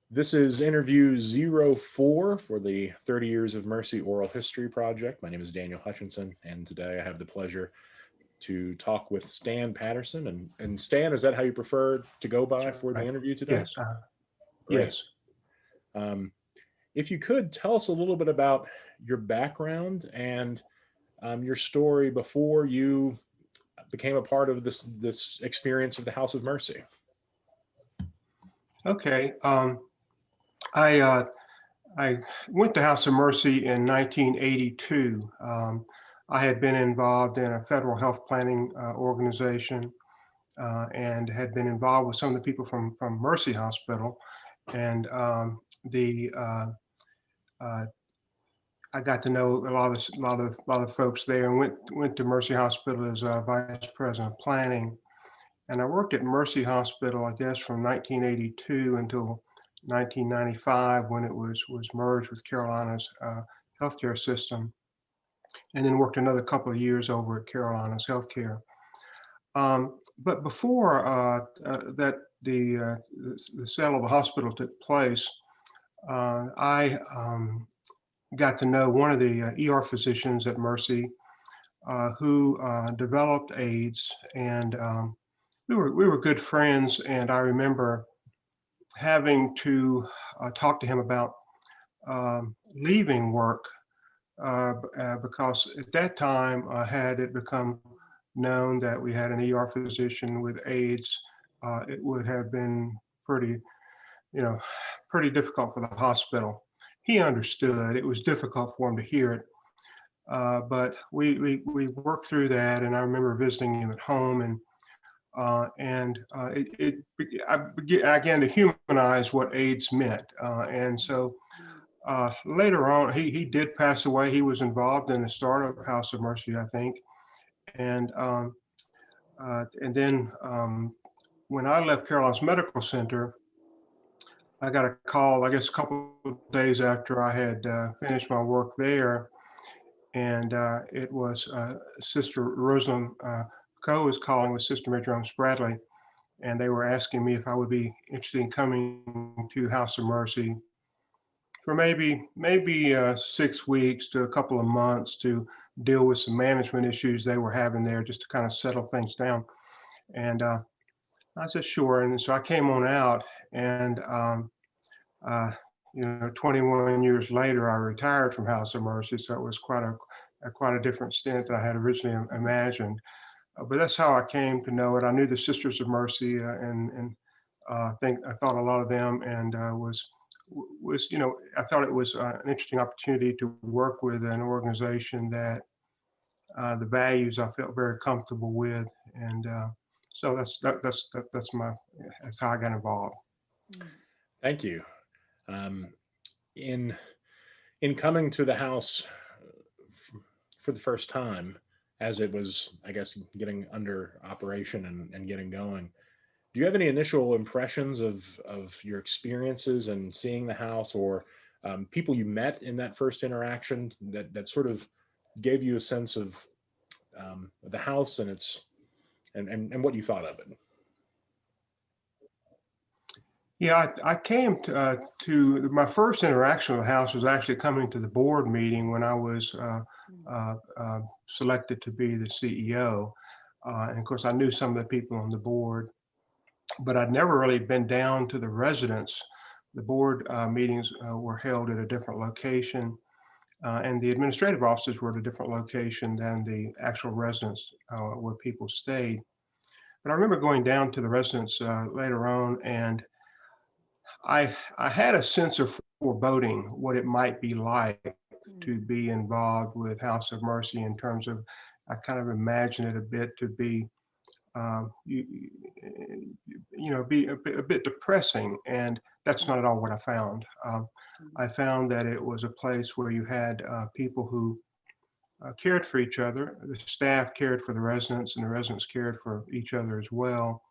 This is interview 04 for the 30 Years of Mercy Oral History Project. My name is Daniel Hutchinson, and today I have the pleasure to talk with Stan Patterson. And Stan, is that how you prefer to go by Sure. for the interview today? Yes. Great. Yes. Um, if you could tell us a little bit about your background and your story before you became a part of this experience of the House of Mercy. Okay. I I went to House of Mercy in 1982. I had been involved in a federal health planning organization and had been involved with some of the people from Mercy Hospital, and the uh, I got to know a lot of folks there, and went to Mercy Hospital as vice president of planning. And I worked at Mercy Hospital, I guess, from 1982 until 1995 when it was merged with Carolina's healthcare system, and then worked another couple of years over at Carolina's healthcare. But before that, the sale of the hospital took place, I got to know one of the ER physicians at Mercy who developed AIDS, and we were good friends. And I remember having to talk to him about leaving work because at that time had it become known that we had an ER physician with AIDS, it would have been pretty, you know, pretty difficult for the hospital. He understood. It was difficult for him to hear it, but we worked through that. And I remember visiting him at home, I began to humanize what AIDS meant. And so later on, he did pass away. He was involved in the start of House of Mercy, I think. And then when I left Carolina's Medical Center, I got a call, I guess, a couple of days after I had finished my work there, and it was Sister Rosalind Coe was calling with Sister Mary Jones Bradley, and they were asking me if I would be interested in coming to House of Mercy for maybe 6 weeks to a couple of months to deal with some management issues they were having there, just to kind of settle things down. And I said sure, and so I came on out, and 21 years later, I retired from House of Mercy, so it was quite a different stint than I had originally imagined. But that's how I came to know it. I knew the Sisters of Mercy, I thought a lot of them, and I thought it was an interesting opportunity to work with an organization that the values I felt very comfortable with, and so that's how I got involved. Thank you. Um, in in coming to the house for the first time, as it was, I guess, getting under operation and getting going, do you have any initial impressions of your experiences and seeing the house, or people you met in that first interaction that sort of gave you a sense of the house and its and what you thought of it? Yeah, I came to my first interaction with the house was actually coming to the board meeting when I was selected to be the CEO. And of course, I knew some of the people on the board, but I'd never really been down to the residence. The board meetings were held at a different location, and the administrative offices were at a different location than the actual residence where people stayed. But I remember going down to the residence later on, and I had a sense of foreboding what it might be like to be involved with House of Mercy in terms of, I kind of imagine it a bit to be, you, be a bit depressing, and that's not at all what I found. I found that it was a place where you had people who cared for each other. The staff cared for the residents, and the residents cared for each other as well.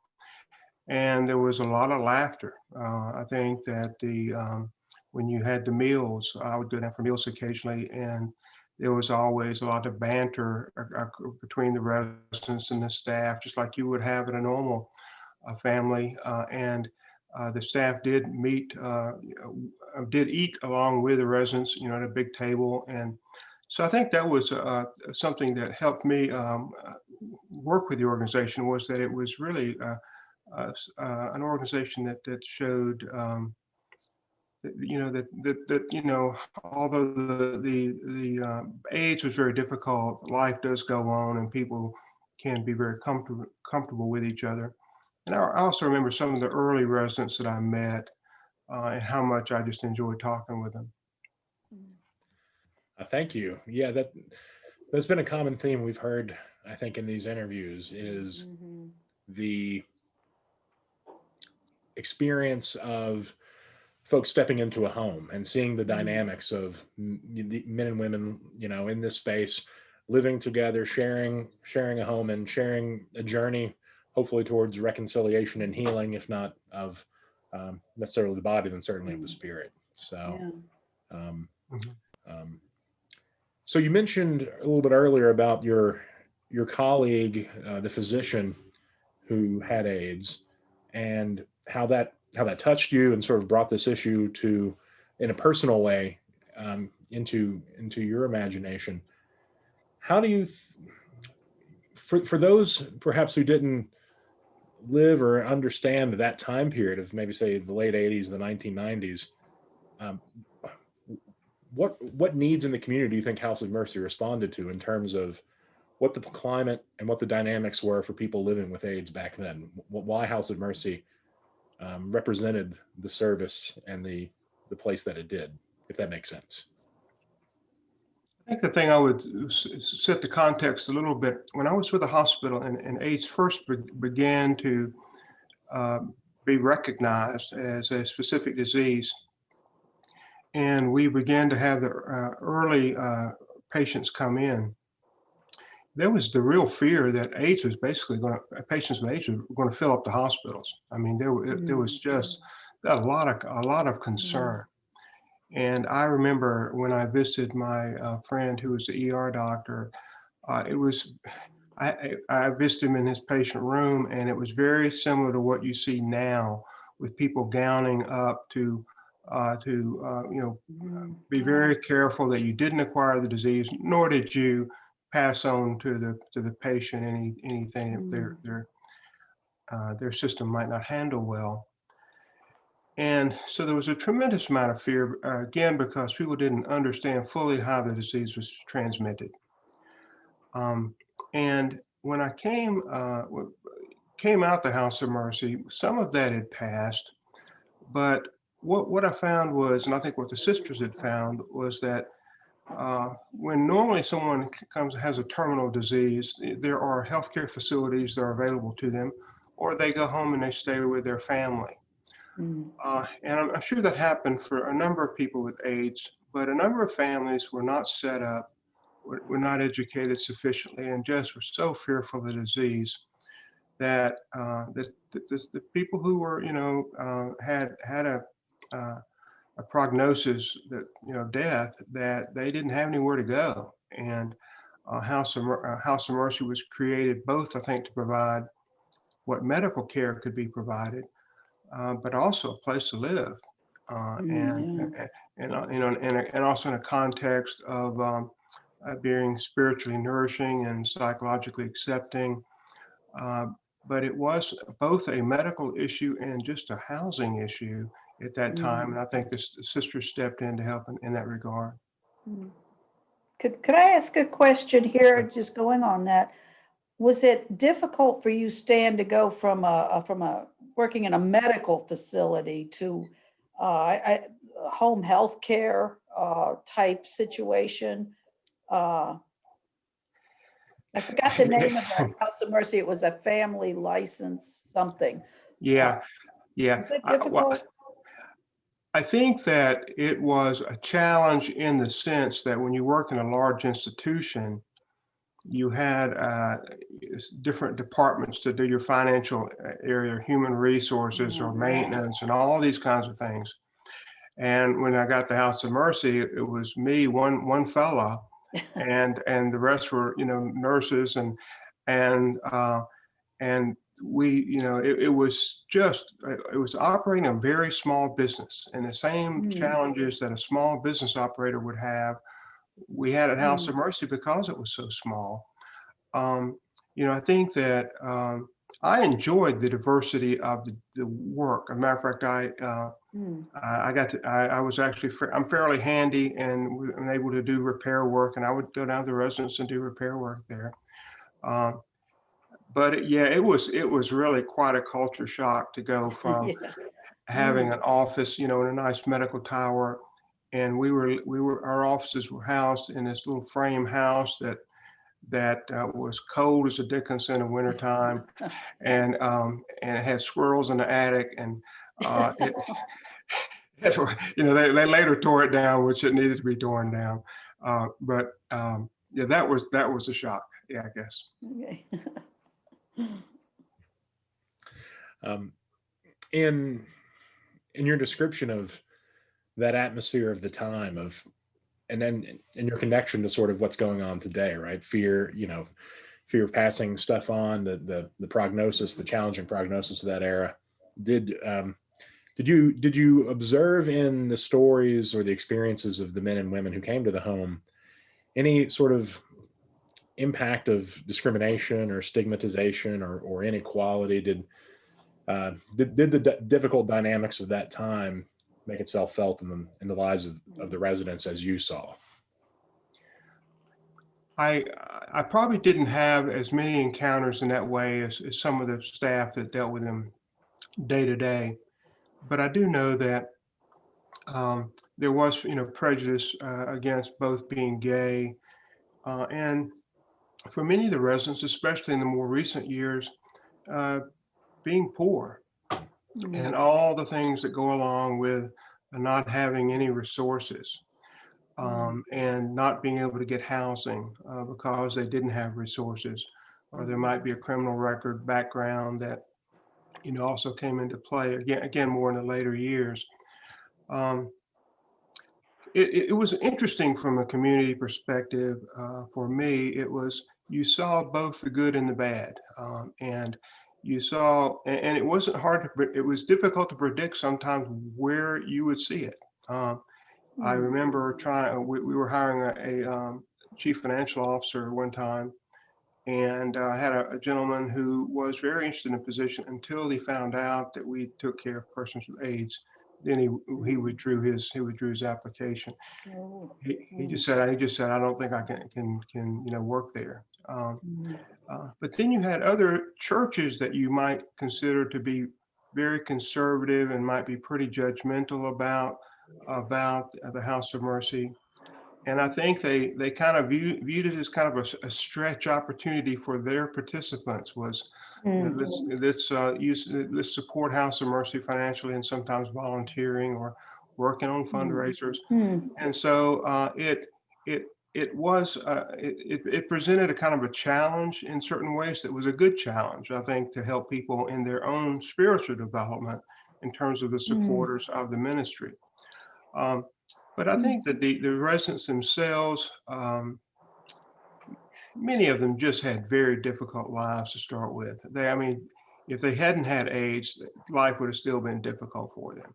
And there was a lot of laughter. I think that when you had the meals, I would go down for meals occasionally, and there was always a lot of banter between the residents and the staff, just like you would have at a normal family. And The staff did eat along with the residents, at a big table. And so I think that was something that helped me work with the organization, was that it was really an organization that showed although the AIDS was very difficult, life does go on, and people can be very comfortable with each other. And I also remember some of the early residents that I met, and how much I just enjoyed talking with them. Thank you. Yeah, that's been a common theme we've heard, I think, in these interviews is Mhm. the experience of folks stepping into a home and seeing the dynamics of the men and women, in this space, living together, sharing a home and sharing a journey, hopefully towards reconciliation and healing, if not of necessarily the body, then certainly of the spirit. So, Yeah. um, Mhm. um, so you mentioned a little bit earlier about your colleague, the physician who had AIDS, and how that touched you and sort of brought this issue to, in a personal way, into your imagination. How do you, for those perhaps who didn't live or understand that time period of maybe say the late '80s, the 1990s, um, what needs in the community do you think House of Mercy responded to in terms of what the climate and what the dynamics were for people living with AIDS back then? Why House of Mercy represented the service and the place that it did, if that makes sense. I think the thing I would set the context a little bit. When I was with the hospital, and AIDS first began to be recognized as a specific disease, and we began to have the early patients come in, there was the real fear that AIDS was basically patients with AIDS were going to fill up the hospitals. I mean, there was just a lot of concern. And I remember when I visited my friend who was the ER doctor, it was I visited him in his patient room, and it was very similar to what you see now, with people gowning up to be very careful that you didn't acquire the disease, nor did you pass on to the patient anything that their system might not handle well. And so there was a tremendous amount of fear, again, because people didn't understand fully how the disease was transmitted. And when I came out the House of Mercy, some of that had passed, but what I found was, and I think what the sisters had found, was that when normally someone has a terminal disease, there are healthcare facilities that are available to them, or they go home and they stay with their family. And I'm sure that happened for a number of people with AIDS, but a number of families were not set up, were not educated sufficiently, and just were so fearful of the disease that the people who were, had a prognosis that, death, that they didn't have anywhere to go. And House of Mercy was created both, I think, to provide what medical care could be provided, but also a place to live, and also in a context of being spiritually nourishing and psychologically accepting. Uh, but it was both a medical issue and just a housing issue at that time, and I think the sisters stepped in to help in that regard. Could I ask a question here, Sure. just going on that? Was it difficult for you, Stan, to go from a working in a medical facility to a home health care type situation? I forgot the name of the House of Mercy. It was a family license something. Yeah, yeah. Was it difficult? I think that it was a challenge in the sense that when you work in a large institution, you had different departments to do your financial area, human resources or maintenance, and all these kinds of things. And when I got the House of Mercy, it was me, one fella, and the rest were, nurses, and and we, it was just, it was operating a very small business, and the same Mm, challenges that a small business operator would have, we had at House mm, of Mercy because it was so small. Um, I think that I enjoyed the diversity of the work. As a matter of fact, mm. I got to, I was actually, I'm fairly handy and I'm able to do repair work, and I would go down to the residence and do repair work there. Um, yeah, it was really quite a culture shock to go from Yeah. having Mm, an office, in a nice medical tower, and our offices were housed in this little frame house that was cold as a Dickens in the wintertime, and it had squirrels in the attic, and it, they later tore it down, which it needed to be torn down. But yeah, that was a shock. Yeah, I guess. okay. Um, in in your description of that atmosphere of the time of, and then in your connection to sort of what's going on today, right? Fear, fear of passing stuff on, the prognosis, the challenging prognosis of that era. Did did you observe in the stories or the experiences of the men and women who came to the home any sort of impact of discrimination or stigmatization or inequality? Did the difficult dynamics of that time make itself felt in the lives of the residents as you saw? I I probably didn't have as many encounters in that way as some of the staff that dealt with them day to day, but I do know that there was, prejudice against both being gay, and for many of the residents, especially in the more recent years, uh, being poor Mm, and all the things that go along with not having any resources, mm, and not being able to get housing because they didn't have resources, or there mm, might be a criminal record background that also came into play again more in the later years. Um, it was interesting from a community perspective. For me, it was, you saw both the good and the bad, and you saw, and it wasn't hard to, it was difficult to predict sometimes where you would see it. I mm, remember we were hiring a chief financial officer one time, and I had a gentleman who was very interested in a position until he found out that we took care of persons with AIDS. Then he mm. withdrew his application. Oh, He mm, just said I don't think I can work there. mm, But then you had other churches that you might consider to be very conservative and might be pretty judgmental about the House of Mercy. And I think they kind of viewed it as kind of a stretch opportunity for their participants. Was, mm, let's support House of Mercy financially and sometimes volunteering or working on mm, fundraisers. mm, And so it presented a kind of a challenge in certain ways that was a good challenge, I think, to help people in their own spiritual development in terms of the mm, supporters of the ministry. Um, but I mm, think that the residents themselves, many of them just had very difficult lives to start with. I mean, if they hadn't had AIDS, life would have still been difficult for them.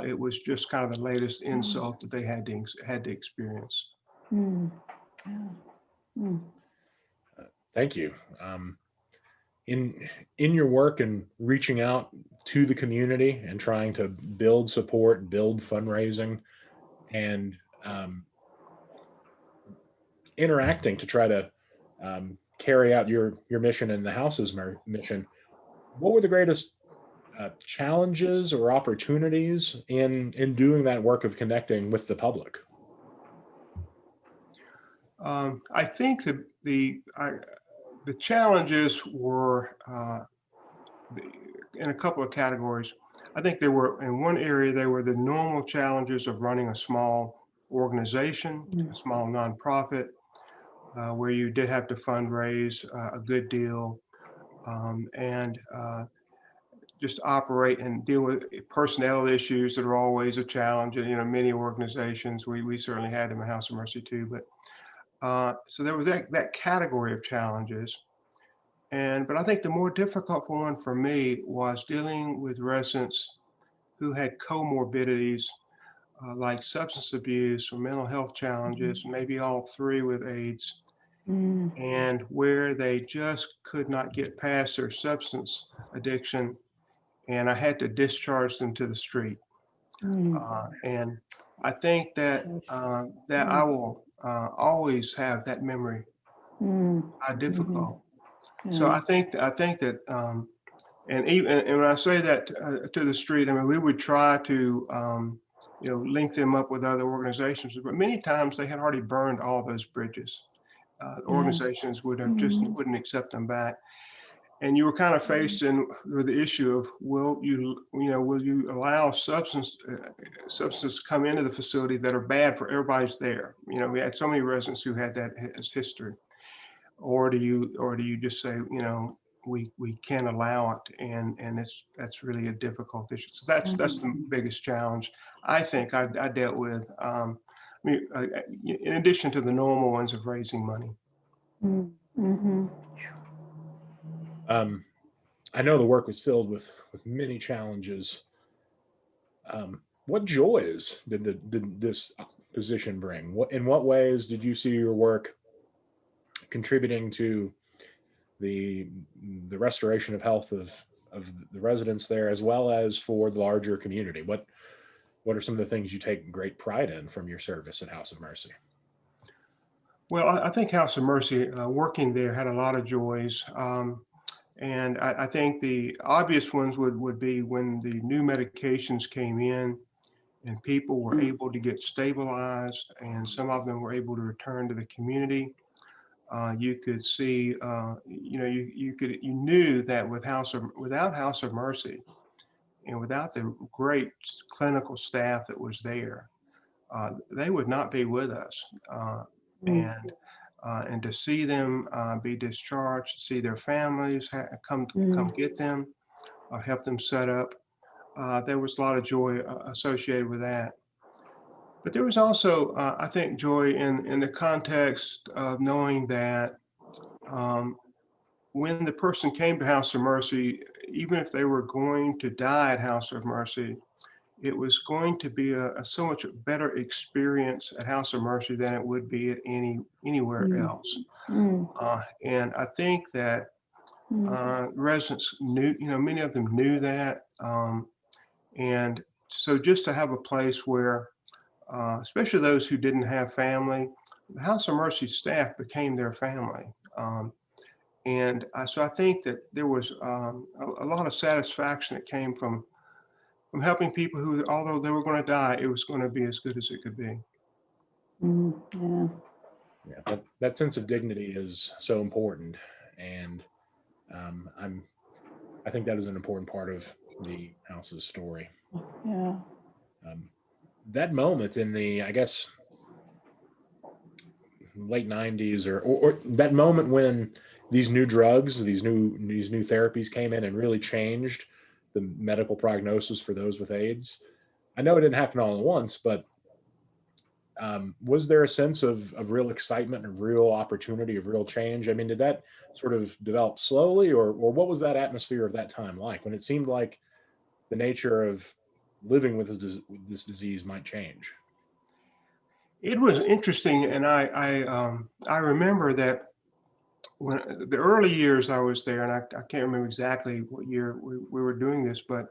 It was just kind of the latest mm, insult that they had to experience. mm. Yeah. Mm, Thank you. In in your work and reaching out to the community and trying to build support, build fundraising, and interacting to try to carry out your mission and the house's mission, what were the greatest challenges or opportunities in doing that work of connecting with the public? I think that the challenges were in a couple of categories. I think there were, in one area, they were the normal challenges of running a small organization, a mm, small nonprofit, where you did have to fundraise a good deal, and just operate and deal with personnel issues that are always a challenge. And, many organizations, we certainly had them in House of Mercy too, but so there was that category of challenges. But I think the more difficult one for me was dealing with residents who had comorbidities like substance abuse or mental health challenges, maybe all three with AIDS, Mm, and where they just could not get past their substance addiction, and I had to discharge them to the street. mm, And I think that that I mm, will always have that memory. mm, How mhm, difficult. So yeah. I think that and even and when I say that to the street, I mean we would try to link them up with other organizations, but many times they had already burned all those bridges. Yeah. Organizations would have just Mhm, wouldn't accept them back, and you were kind of faced in with the issue of will you allow substances to come into the facility that are bad for everybody's there. We had so many residents who had that as history, or do you just say, we can't allow it, and that's really a difficult issue. So that's the mhm, biggest challenge I think I dealt with. In addition to the normal ones of raising money. mm, mhm. Um, I know the work was filled with many challenges. What joys did this position bring? What in what ways did you see your work contributing to the the restoration of health of the residents there, as well as for the larger community? What are some of the things you take great pride in from your service at House of Mercy? Well, I think House of Mercy, working there, had a lot of joys. And I think the obvious ones would be when the new medications came in and people were Mm, able to get stabilized, and some of them were able to return to the community. You could see, you knew that without House of Mercy and without the great clinical staff that was there, they would not be with us. mm, And to see them be discharged, to see their families come mm, get them, or help them set up, there was a lot of joy associated with that. But there was also, I think, joy in the context of knowing that um, when the person came to House of Mercy, even if they were going to die at House of Mercy, it was going to be a so much better experience at House of Mercy than it would be at anywhere mm, else. mm, And I think that mm, residents knew, many of them knew that. And so just to have a place where, especially those who didn't have family, the House of Mercy staff became their family. So I think that there was a lot of satisfaction that came from helping people who, although they were going to die, it was going to be as good as it could be. mm, yeah. Yeah, that sense of dignity is so important, and I'm I think that is an important part of the house's story. Yeah. Um, that moment in the, I guess, late '90s, or that moment when these new drugs, these new therapies came in and really changed the medical prognosis for those with AIDS. I know it didn't happen all at once, but was there a sense of real excitement, of real opportunity, of real change? I mean, did that sort of develop slowly, or what was that atmosphere of that time like when it seemed like the nature of living with this disease might change? It was interesting, and I remember that when the early years I was there, and I can't remember exactly what year we were doing this, but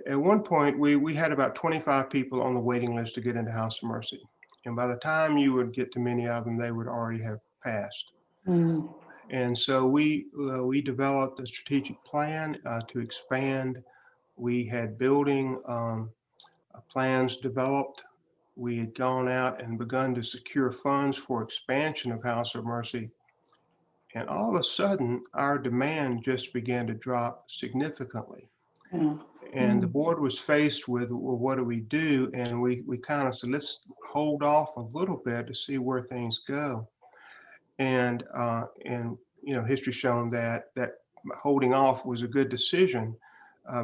at one point we had about 25 people on the waiting list to get into House of Mercy, and by the time you would get to many of them, they would already have passed. Mm, And so we developed a strategic plan to expand. We had building plans developed. We had gone out and begun to secure funds for expansion of House of Mercy. And all of a sudden, our demand just began to drop significantly. yeah. And the Mm, board was faced with, well, what do we do? And we kind of said, let's hold off a little bit to see where things go. And history's shown that holding off was a good decision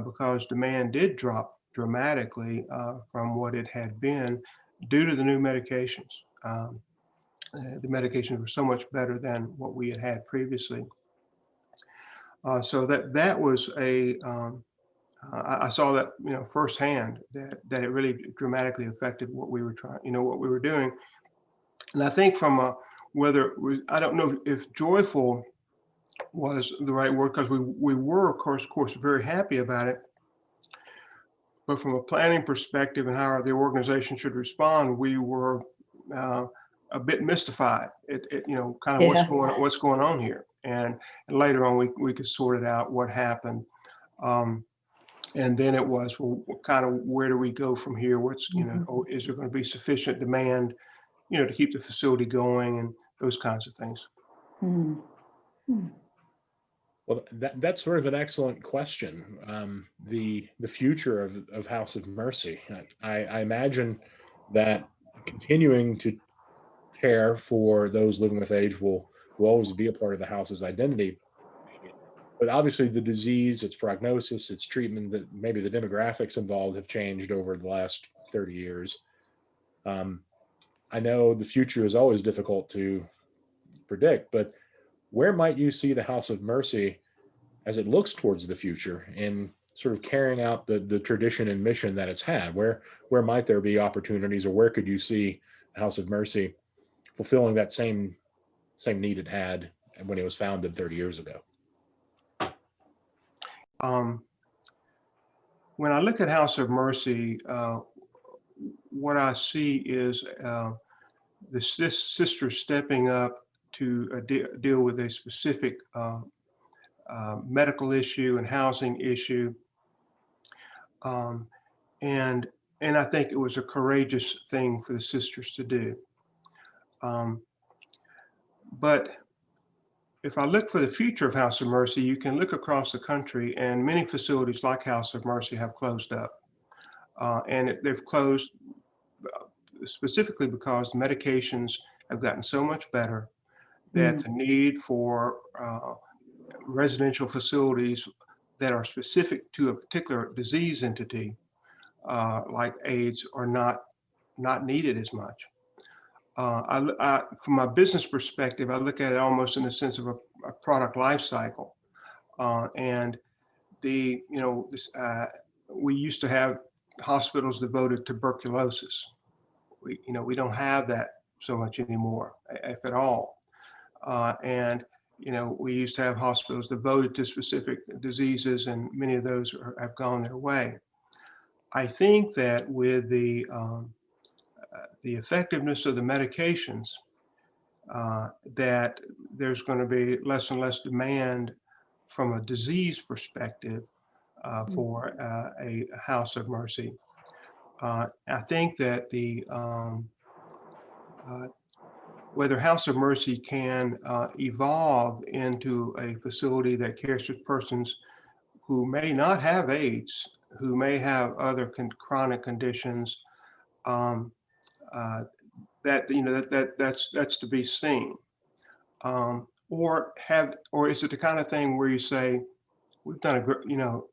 because demand did drop dramatically from what it had been due to the new medications. The medications were so much better than what we had had previously. So that was I saw that, firsthand, that it really dramatically affected what we were trying, what we were doing. And I think from whether it was, I don't know if joyful was the right word, because we were of course very happy about it. But from a planning perspective and how the organization should respond, we were uh, a bit mystified kind of Yeah. what's going on here. And later on, we could sort it out what happened. Um, and then it was, well, kind of, where do we go from here? Mhm. Is there going to be sufficient demand, to keep the facility going, and those kinds of things. Hmm. Hmm. Well, that's sort of an excellent question. The future of House of Mercy. I imagine that continuing to care for those living with age will always be a part of the house's identity. But obviously, the disease, its prognosis, its treatment, that maybe the demographics involved have changed over the last 30 years. Um, I know the future is always difficult to predict, but where might you see the House of Mercy as it looks towards the future in sort of carrying out the tradition and mission that it's had? Where might there be opportunities, or where could you see the House of Mercy fulfilling that same need it had when it was founded 30 years ago? Um, when I look at House of Mercy, what I see is this sister stepping up to deal with a specific medical issue and housing issue. Um, and and I think it was a courageous thing for the sisters to do. Um, but if I look for the future of House of Mercy, you can look across the country, and many facilities like House of Mercy have closed up. They've closed specifically because medications have gotten so much better that Hmm. the need for residential facilities that are specific to a particular disease entity, like AIDS, are not needed as much. From my business perspective, I look at it almost in the sense of a product life cycle. And we used to have hospitals devoted to tuberculosis. We don't have that so much anymore, if at all. And we used to have hospitals devoted to specific diseases, and many of those have gone their way. I think that with the effectiveness of the medications, that there's going to be less and less demand from a disease perspective for a House of Mercy. I think that uh, whether House of Mercy can evolve into a facility that cares for persons who may not have AIDS, who may have other chronic conditions, um, uh, that's to be seen. Or is it the kind of thing where you say, we've done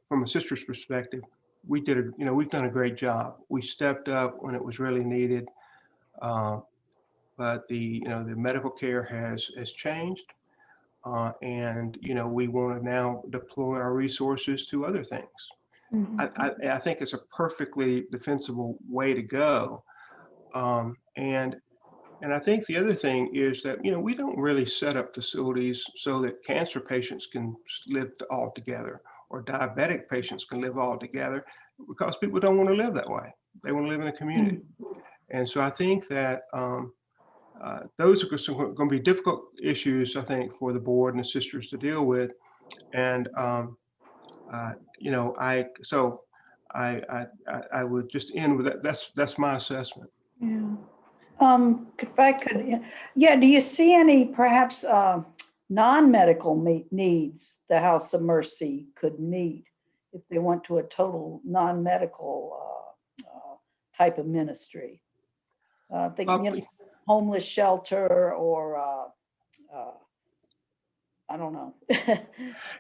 from a sister's perspective, we've done a great job. We stepped up when it was really needed. Uh, but the medical care has changed, and we want to now deploy our resources to other things. I think it's a perfectly defensible way to go. And I think the other thing is that we don't really set up facilities so that cancer patients can live all together, or diabetic patients can live all together, because people don't want to live that way. They want to live in a community. And so I think that those are going to be difficult issues, I think, for the board and the sisters to deal with. And I would just end with that. That's my assessment. Yeah. If I could, yeah, do you see any perhaps non-medical needs the House of Mercy could meet if they went to a total non-medical type of ministry? Uh, Homeless shelter or I don't know.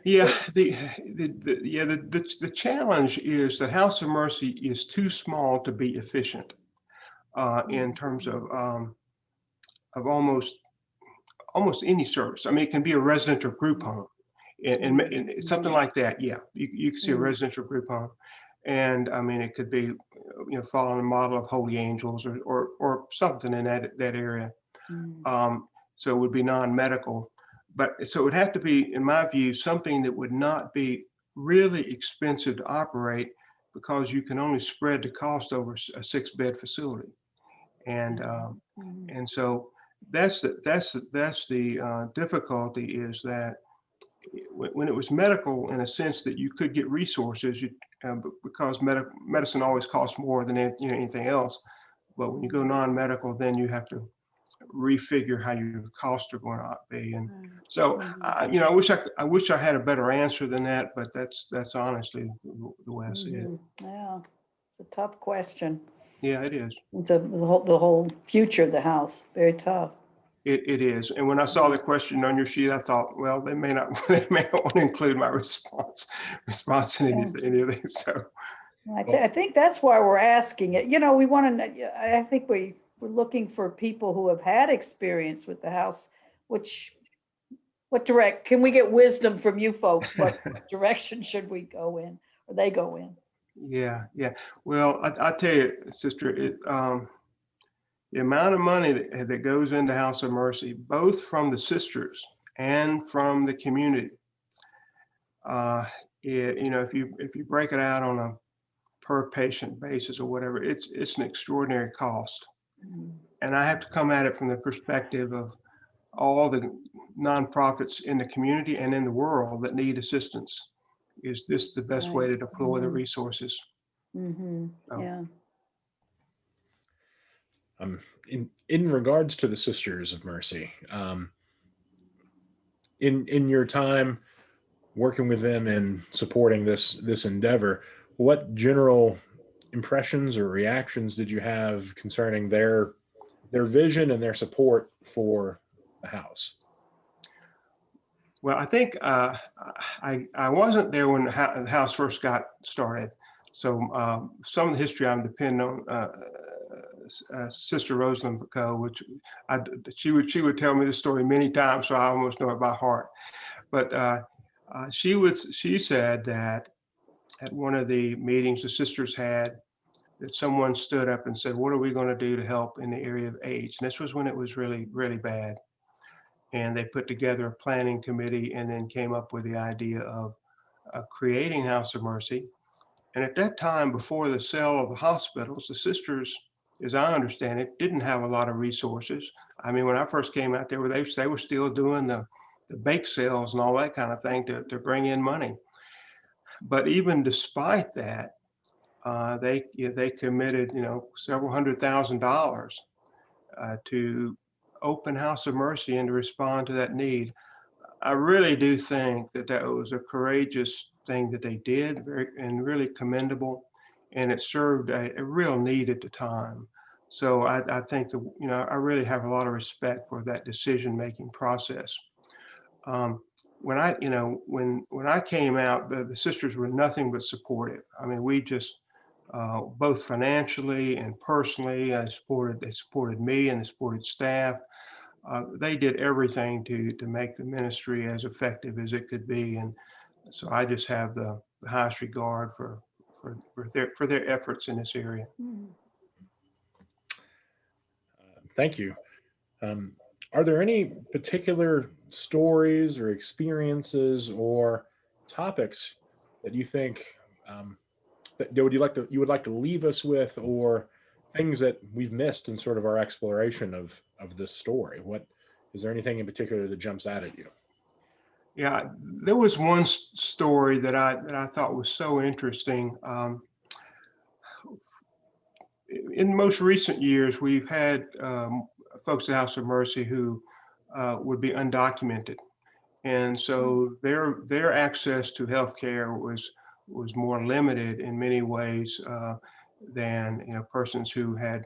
yeah, the challenge is that House of Mercy is too small to be efficient in terms of almost any service. I mean, it can be a residential group home. and something like that. Yeah, you can see a Mm. residential group home. And I mean, it could be, following the model of Holy Angels or something in that area. Mm. So it would be non-medical, but so it would have to be, in my view, something that would not be really expensive to operate, because you can only spread the cost over a 6-bed facility. And Mm. and so that's the difficulty, is that when it was medical, in a sense that you could get resources, because medicine always costs more than anything else. But when you go non-medical, then you have to refigure how your costs are going to be. And so, I wish I had a better answer than that, but that's honestly the way I see it. Yeah, it's a tough question. Yeah, it is. It's the whole future of the house, very tough. It is. And when I saw the question on your sheet, I thought, well, they may not they may not want to include my response in anything. So I think that's why we're asking it. We want to, I think we're looking for people who have had experience with the house, can we get wisdom from you folks? What direction should we go in, or they go in? yeah, yeah. Well, I tell you, sister, the amount of money that goes into House of Mercy, both from the sisters and from the community, if you break it out on a per patient basis or whatever, it's an extraordinary cost. Mm. And I have to come at it from the perspective of all the nonprofits in the community and in the world that need assistance. Is this the best way to deploy the resources? So, Yeah. In regards to the Sisters of Mercy, in your time working with them and supporting this endeavor, what general impressions or reactions did you have concerning their vision and their support for the house? well, I think I wasn't there when the house first got started. So some of the history I'm depending on Sister Rosalind Pico, which she would tell me the story many times, so I almost know it by heart. But she said that at one of the meetings the sisters had, that someone stood up and said, "What are we going to do to help in the area of AIDS?" And this was when it was really, really bad. And they put together a planning committee and then came up with the idea of creating House of Mercy. And at that time, before the sale of the hospitals, the sisters, as I understand it, didn't have a lot of resources. I mean, when I first came out there, they were still doing the bake sales and all that kind of thing to bring in money. But even despite that, they committed several $100,000 to open House of Mercy and to respond to that need. I really do think that was a courageous thing that they did, and really commendable, and it served a real need at the time. So I think I really have a lot of respect for that decision-making process. When I came out, the sisters were nothing but supportive. I mean, we just both financially and personally, they supported me and they supported staff. They did everything to make the ministry as effective as it could be, and so I just have the highest regard for their efforts in this area. Thank you. Um, are there any particular stories or experiences or topics that you think that you would like to leave us with, or things that we've missed in sort of our exploration of this story? What is there anything in particular that jumps out at you? Yeah, there was one story that I thought was so interesting. In most recent years, we've had folks at House of Mercy who would be undocumented, and so their access to healthcare was more limited in many ways than persons who had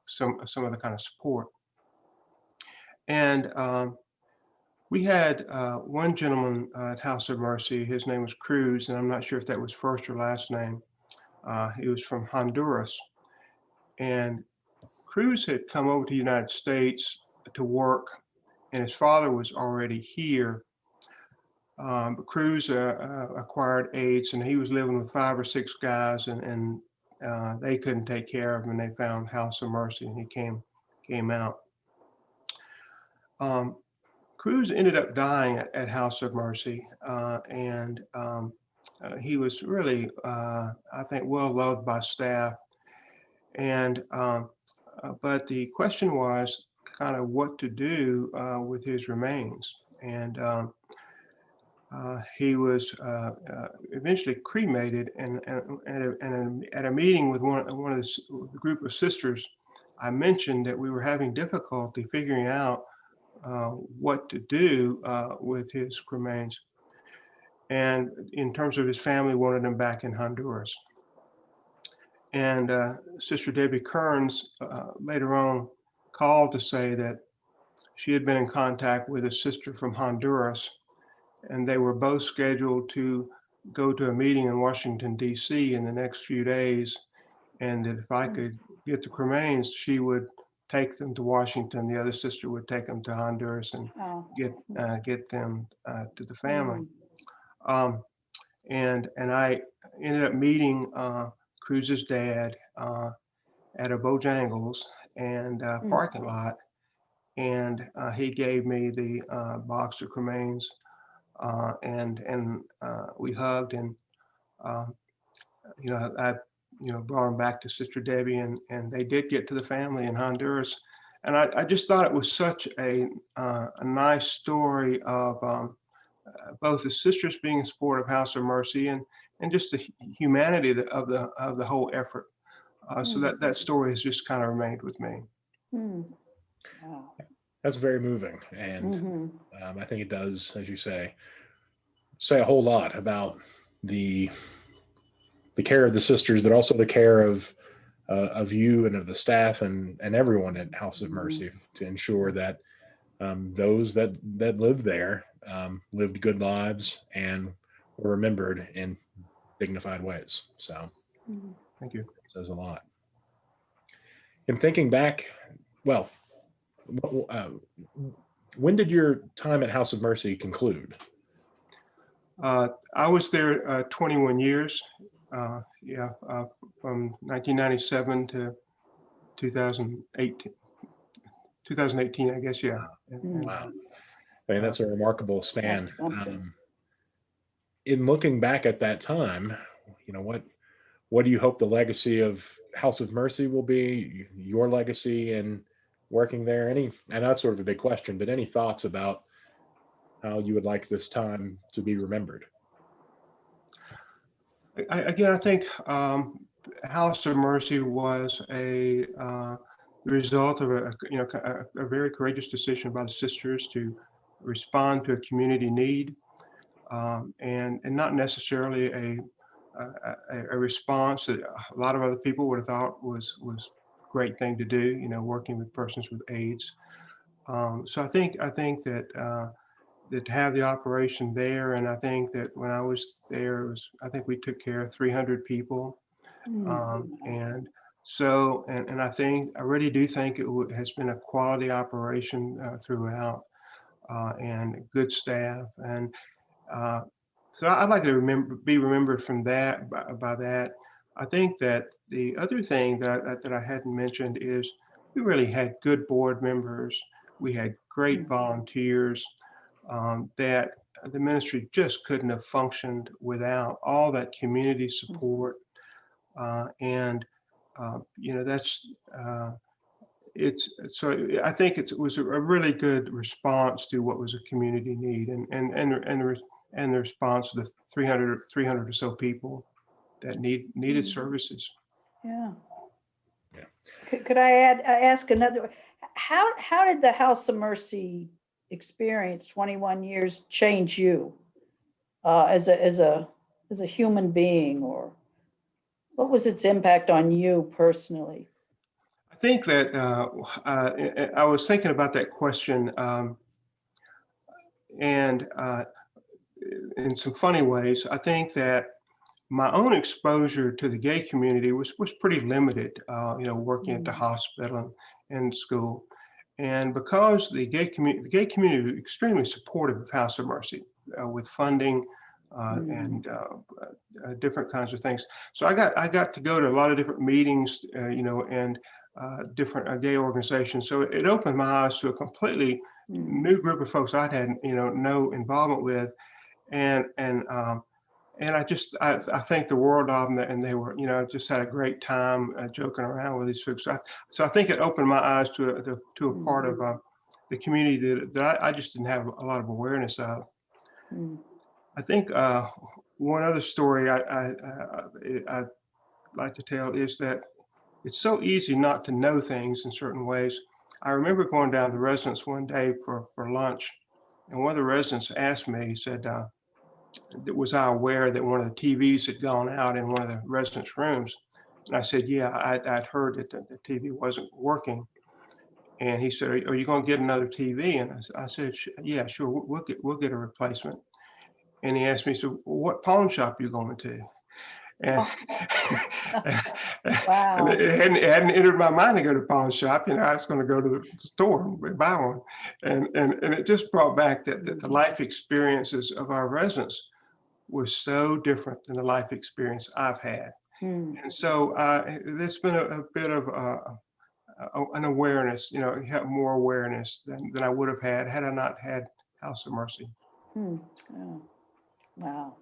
some other kind of support. And we had one gentleman at House of Mercy. His name was Cruz, and I'm not sure if that was first or last name. He was from Honduras, and Cruz had come over to the United States to work, and his father was already here. Cruz acquired AIDS, and he was living with 5 or 6 guys, and they couldn't take care of him, and they found House of Mercy, and he came out. Cruz ended up dying at House of Mercy, and he was really, I think, well loved by staff. And but the question was kind of what to do with his remains, and he was eventually cremated. And at a meeting with one of the group of sisters, I mentioned that we were having difficulty figuring out what to do with his remains, and in terms of his family, wanted him back in Honduras. And Sister Debbie Kearns later on called to say that she had been in contact with a sister from Honduras, and they were both scheduled to go to a meeting in Washington, D.C. in the next few days. And that if I could get the remains, she would take them to Washington. The other sister would take them to Honduras and get them to the family. And I ended up meeting Cruz's dad at a Bojangles and parking lot, and he gave me the box of cremains, and we hugged, and I brought him back to Sister Debbie, and they did get to the family in Honduras. And I just thought it was such a nice story of both the sisters being in support of House of Mercy, and just the humanity of the whole effort. So that story has just kind of remained with me. Wow. That's very moving, and I think it does, as you say a whole lot about the care of the sisters, but also the care of you and of the staff and everyone at House of Mercy to ensure that those that lived there lived good lives and were remembered in dignified ways. So, thank you. It says a lot. In thinking back, well, when did your time at House of Mercy conclude? I was there 21 years. From 1997 to 2018, I guess. Yeah. Wow. I mean, that's a remarkable span. In looking back at that time, what do you hope the legacy of House of Mercy will be? Your legacy in working there? I know that's sort of a big question, but any thoughts about how you would like this time to be remembered? I think House of Mercy was the result of a very courageous decision by the sisters to respond to a community need, and not necessarily a response that a lot of other people would have thought was a great thing to do. Working with persons with AIDS. So I think that to have the operation there, and I think that when I was there, I think we took care of 300 people, and so and I really do think it has been a quality operation throughout, and good staff, and so I'd like to be remembered from that by that. I think that the other thing that I hadn't mentioned is we really had good board members. We had great volunteers. That the ministry just couldn't have functioned without all that community support, and that's so I think it was a really good response to what was a community need, and the response to the 300 or so people that needed services. Yeah. Could I ask another? How did the House of Mercy experience 21 years change you as a human being, or what was its impact on you personally? I think that I was thinking about that question, and in some funny ways, I think that my own exposure to the gay community was pretty limited. Working at the hospital and school. And because the gay community was extremely supportive of House of Mercy with funding and different kinds of things. So I got to go to a lot of different meetings, and different gay organizations. So it opened my eyes to a completely new group of folks I'd had, no involvement with, and I think the world of them, and they were, just had a great time joking around with these folks. So I think it opened my eyes to a part of the community that I just didn't have a lot of awareness of. I think one other story I'd like to tell is that it's so easy not to know things in certain ways. I remember going down to the residence one day for lunch, and one of the residents asked me, he said, was I aware that one of the TVs had gone out in one of the residence rooms? And I said, yeah, I'd heard that the TV wasn't working. And he said, are you going to get another TV? And I said, yeah, sure, we'll get a replacement. And he asked me, so what pawn shop are you going to? And, and Wow. it hadn't entered my mind to go to pawn shop. I was going to go to the store and buy one. And it just brought back that the life experiences of our residents was so different than the life experience I've had. And so there's been a bit of an awareness, more awareness than I would have had I not had House of Mercy. Yeah. Wow.